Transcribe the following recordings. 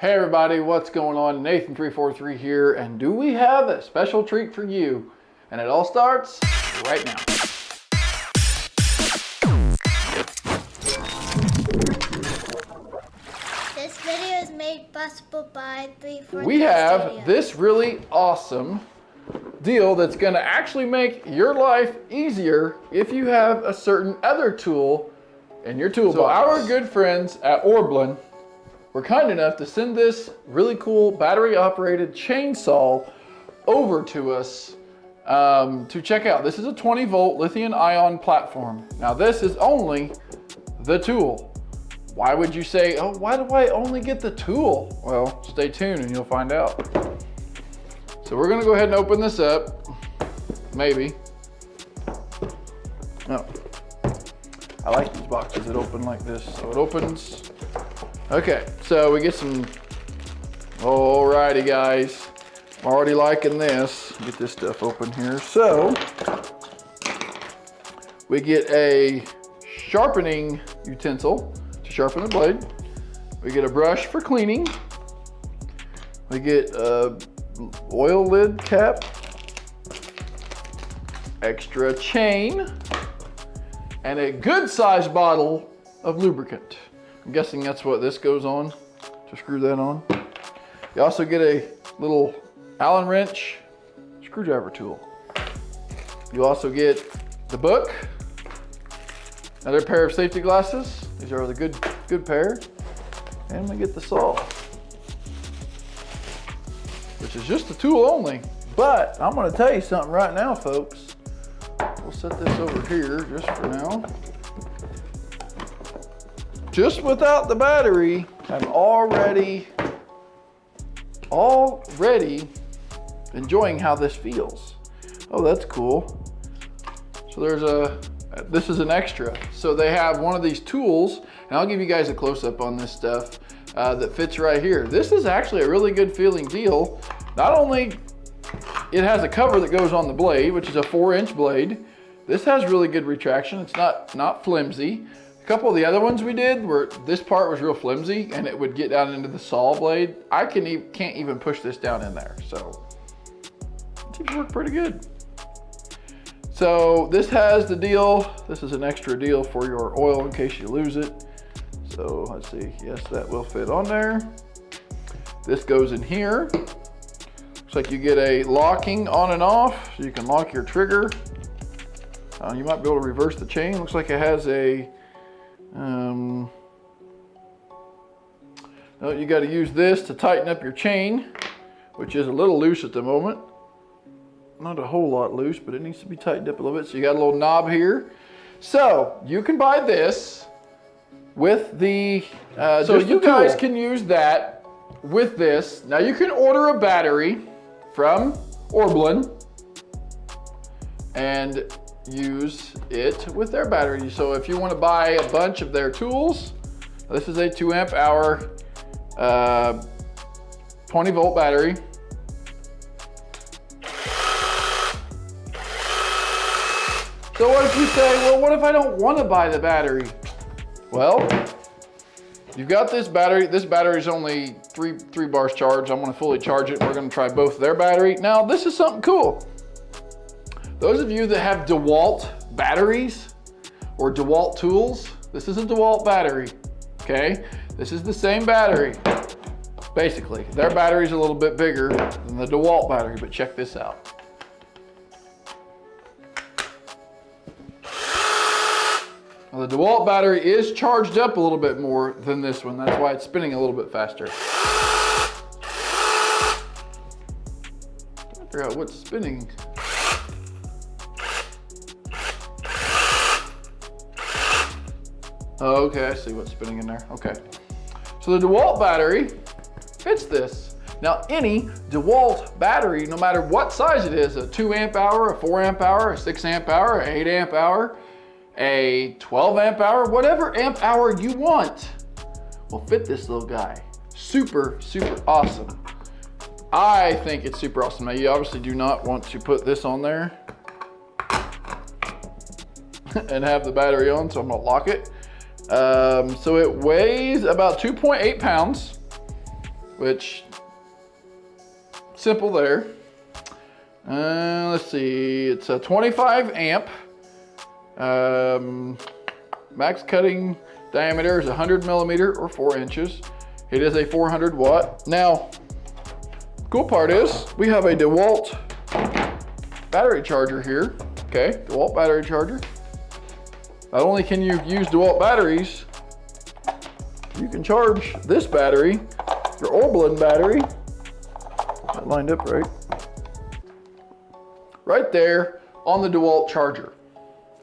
Hey everybody, what's going on? Nathan343 here, and do we have a special treat for you? And it all starts right now. This video is made possible by 343 We have Studios. this really awesome deal that's going to actually make your life easier if you have a certain other tool in your toolbox. So our good friends at ORBLON were kind enough to send this really cool battery operated chainsaw over to us to check out. This is a 20 volt lithium ion platform. Now this is only the tool. Why would you say, oh, why do I only get the tool? Well, stay tuned and you'll find out. So we're gonna go ahead and open this up, maybe. No, I like these boxes that open like this. So it opens. Okay, so we get some, alrighty guys. I'm already liking this. Get this stuff open here. So, we get a sharpening utensil to sharpen the blade. We get a brush for cleaning. We get a oil lid cap, extra chain, and a good sized bottle of lubricant. I'm guessing that's what this goes on, to screw that on. You also get a little Allen wrench screwdriver tool. You also get the book, another pair of safety glasses. These are the good pair. And we get the saw, which is just the tool only. But I'm gonna tell you something right now, folks. We'll set this over here just for now. Just without the battery, I'm already enjoying how this feels. Oh, that's cool. So this is an extra. So they have one of these tools, and I'll give you guys a close-up on this stuff that fits right here. This is actually a really good feeling deal. Not only it has a cover that goes on the blade, which is a 4-inch blade. This has really good retraction. It's not flimsy. A couple of the other ones we did where this part was real flimsy and it would get down into the saw blade. I can't even push this down in there. So it seems to work pretty good. So this has the deal. This is an extra deal for your oil in case you lose it. So let's see. Yes, that will fit on there. This goes in here. Looks like you get a locking on and off, so you can lock your trigger. You might be able to reverse the chain. Looks like it has a no, you got to use this to tighten up your chain, which is a little loose at the moment. Not a whole lot loose, but it needs to be tightened up a little bit. So you got a little knob here. So you can buy this with the, so you guys can use that with this. Now you can order a battery from ORBLON and use it with their battery. So if you want to buy a bunch of their tools, this is a 2 amp hour 20 volt battery. So what if you say, well, what if I don't want to buy the battery? Well, you've got this battery. This battery is only three bars charged. I'm going to fully charge it. We're going to try both their battery. Now this is something cool. Those of you that have DeWALT batteries or DeWALT tools, this is a DeWALT battery, okay? This is the same battery, basically. Their battery's a little bit bigger than the DeWALT battery, but check this out. Now, the DeWALT battery is charged up a little bit more than this one. That's why it's spinning a little bit faster. I figure out what's spinning. Oh, okay, I see what's spinning in there. Okay. So the DeWALT battery fits this. Now any DeWALT battery, no matter what size it is, a 2 amp hour, a 4 amp hour, a 6 amp hour, an 8 amp hour, a 12 amp hour, whatever amp hour you want will fit this little guy. Super, super awesome. I think it's super awesome. Now you obviously do not want to put this on there and have the battery on, so I'm gonna lock it. So it weighs about 2.8 pounds, which simple there. Let's see, it's a 25 amp. Max cutting diameter is 100 millimeter or 4 inches. It is a 400 watt. Now, cool part is we have a DeWALT battery charger here. Okay, DeWALT battery charger. Not only can you use DeWALT batteries, you can charge this battery, your ORBLON battery. That lined up right. Right there on the DeWALT charger.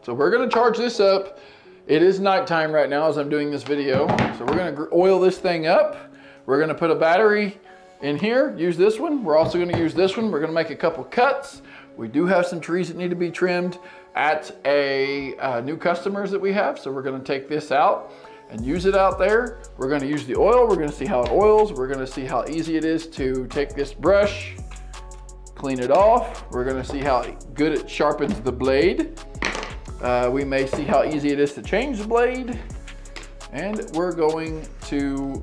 So we're gonna charge this up. It is nighttime right now as I'm doing this video. So we're gonna oil this thing up. We're gonna put a battery in here, use this one. We're also gonna use this one. We're gonna make a couple cuts. We do have some trees that need to be trimmed at a new customers that we have. So we're gonna take this out and use it out there. We're gonna use the oil. We're gonna see how it oils. We're gonna see how easy it is to take this brush, clean it off. We're gonna see how good it sharpens the blade. We may see how easy it is to change the blade. And we're going to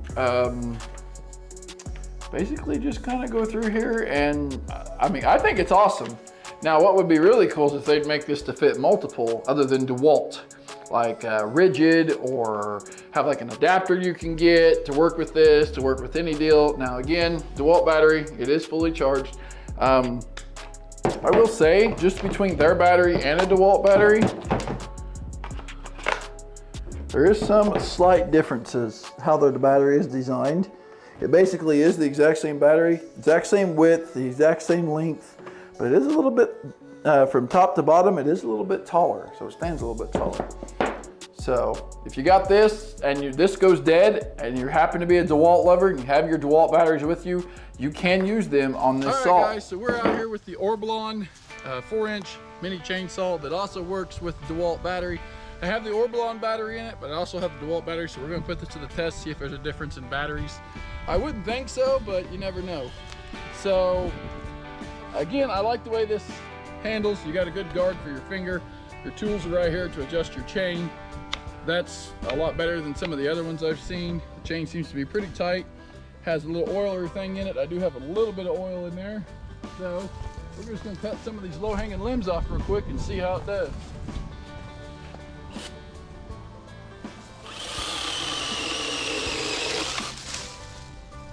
basically just kind of go through here. And I mean, I think it's awesome. Now, what would be really cool is if they'd make this to fit multiple other than DeWALT, like rigid, or have like an adapter you can get to work with this, to work with any deal. Now again, DeWALT battery, it is fully charged. I will say, just between their battery and a DeWALT battery, there is some slight differences how the battery is designed. It basically is the exact same battery, exact same width, the exact same length, but it is a little bit, from top to bottom, it is a little bit taller, so it stands a little bit taller. So if you got this and this goes dead and you happen to be a DeWALT lover and you have your DeWALT batteries with you, you can use them on this saw. All right, guys, so we're out here with the ORBLON 4-inch mini chainsaw that also works with the DeWALT battery. I have the ORBLON battery in it, but I also have the DeWALT battery, so we're gonna put this to the test, see if there's a difference in batteries. I wouldn't think so, but you never know. So again, I like the way this handles. You got a good guard for your finger. Your tools are right here to adjust your chain. That's a lot better than some of the other ones I've seen. The chain seems to be pretty tight. Has a little oiler thing in it. I do have a little bit of oil in there. So we're just gonna cut some of these low-hanging limbs off real quick and see how it does.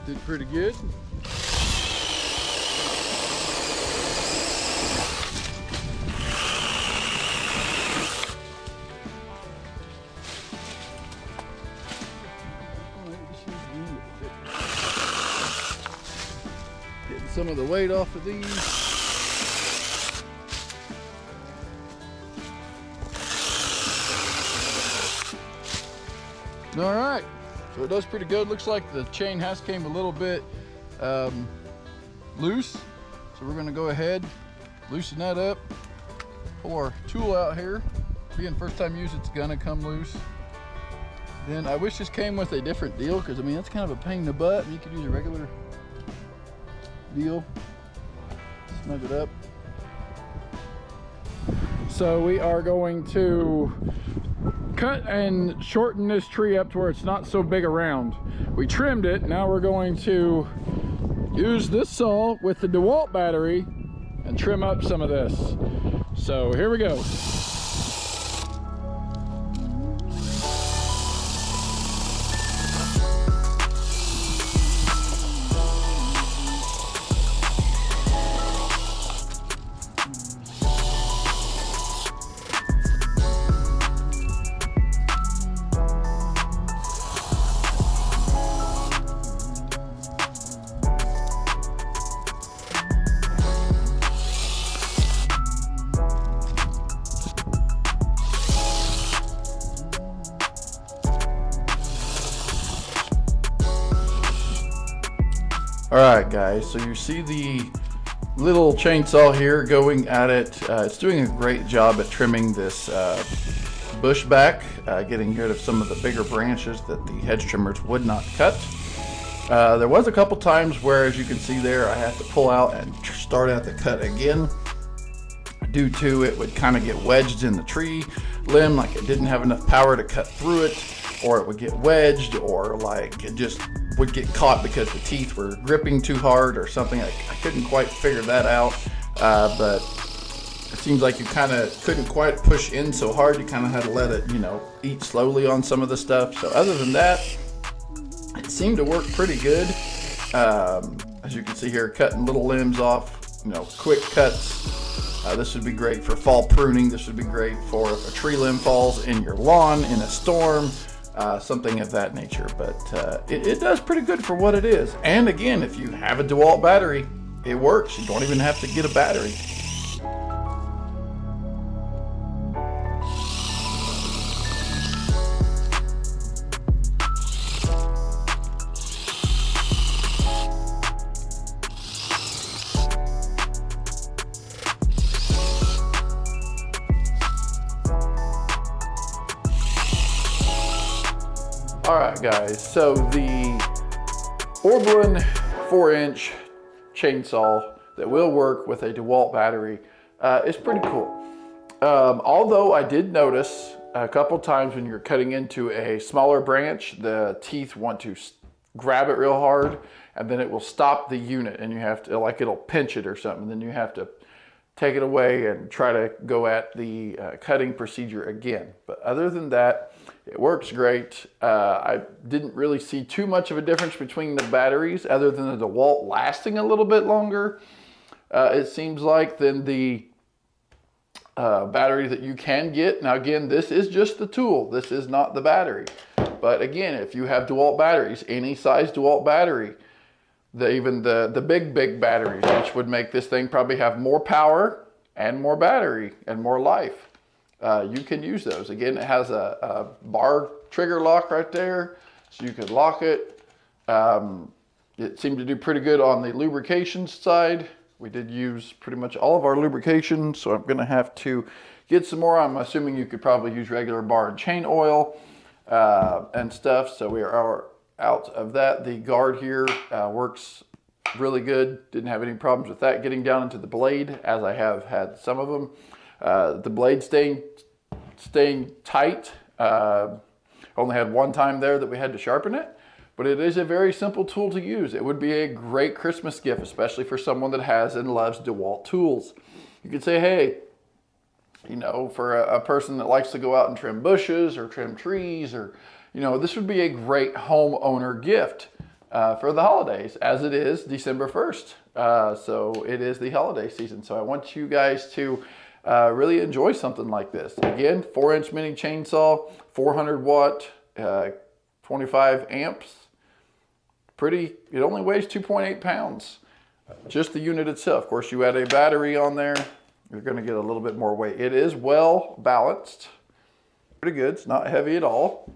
Did pretty good. Getting some of the weight off of these. All right. So it does pretty good. Looks like the chain has came a little bit loose. So we're gonna go ahead, loosen that up. Pull our tool out here. Being first time use, it's gonna come loose. Then I wish this came with a different deal, because I mean, that's kind of a pain in the butt. You could use a regular deal. Snug it up. So we are going to cut and shorten this tree up to where it's not so big around. We trimmed it. Now we're going to use this saw with the DeWALT battery and trim up some of this. So here we go. All right, guys, so you see the little chainsaw here going at it. It's doing a great job at trimming this bush back, getting rid of some of the bigger branches that the hedge trimmers would not cut. There was a couple times where, as you can see there, I had to pull out and start at the cut again, due to it would kind of get wedged in the tree limb, like it didn't have enough power to cut through it, or it would get wedged, or like it just would get caught because the teeth were gripping too hard or something. I couldn't quite figure that out, but it seems like you kind of couldn't quite push in so hard. You kind of had to let it, you know, eat slowly on some of the stuff. So other than that, it seemed to work pretty good. As you can see here, cutting little limbs off, you know, quick cuts. This would be great for fall pruning. This would be great for if a tree limb falls in your lawn in a storm, something of that nature. But it does pretty good for what it is. And again, if you have a DeWALT battery, it works. You don't even have to get a battery. Alright guys, so the ORBLON 4-inch chainsaw that will work with a DeWALT battery is pretty cool. Although I did notice a couple times when you're cutting into a smaller branch, the teeth want to grab it real hard and then it will stop the unit and you have to, like it'll pinch it or something, then you have to take it away and try to go at the cutting procedure again. But other than that, it works great. I didn't really see too much of a difference between the batteries other than the DeWALT lasting a little bit longer, it seems like, than the battery that you can get. Now again, this is just the tool. This is not the battery. But again, if you have DeWALT batteries, any size DeWALT battery, even the big batteries, which would make this thing probably have more power and more battery and more life, you can use those. Again, it has a bar trigger lock right there, so you could lock it. It seemed to do pretty good on the lubrication side. We did use pretty much all of our lubrication, so I'm gonna have to get some more. I'm assuming you could probably use regular bar and chain oil and stuff, so we are out of that. The guard here works really good. Didn't have any problems with that getting down into the blade, as I have had some of them. The blade staying tight. Only had one time there that we had to sharpen it, but it is a very simple tool to use. It would be a great Christmas gift, especially for someone that has and loves DeWALT tools. You could say, hey, you know, for a person that likes to go out and trim bushes or trim trees, or, you know, this would be a great homeowner gift for the holidays, as it is December 1st. So it is the holiday season. So I want you guys to really enjoy something like this. Again, 4-inch mini chainsaw, 400 watt, 25 amps. It only weighs 2.8 pounds. Just the unit itself. Of course, you add a battery on there, you're gonna get a little bit more weight. It is well balanced. Pretty good, it's not heavy at all.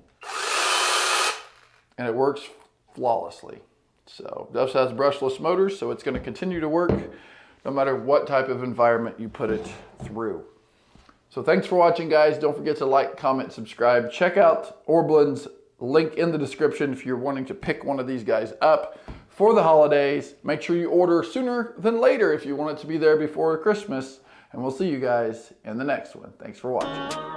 And it works flawlessly. So, it also has brushless motors, so it's gonna continue to work no matter what type of environment you put it through. So thanks for watching, guys. Don't forget to like, comment, subscribe. Check out ORBLON's link in the description if you're wanting to pick one of these guys up for the holidays. Make sure you order sooner than later if you want it to be there before Christmas. And we'll see you guys in the next one. Thanks for watching.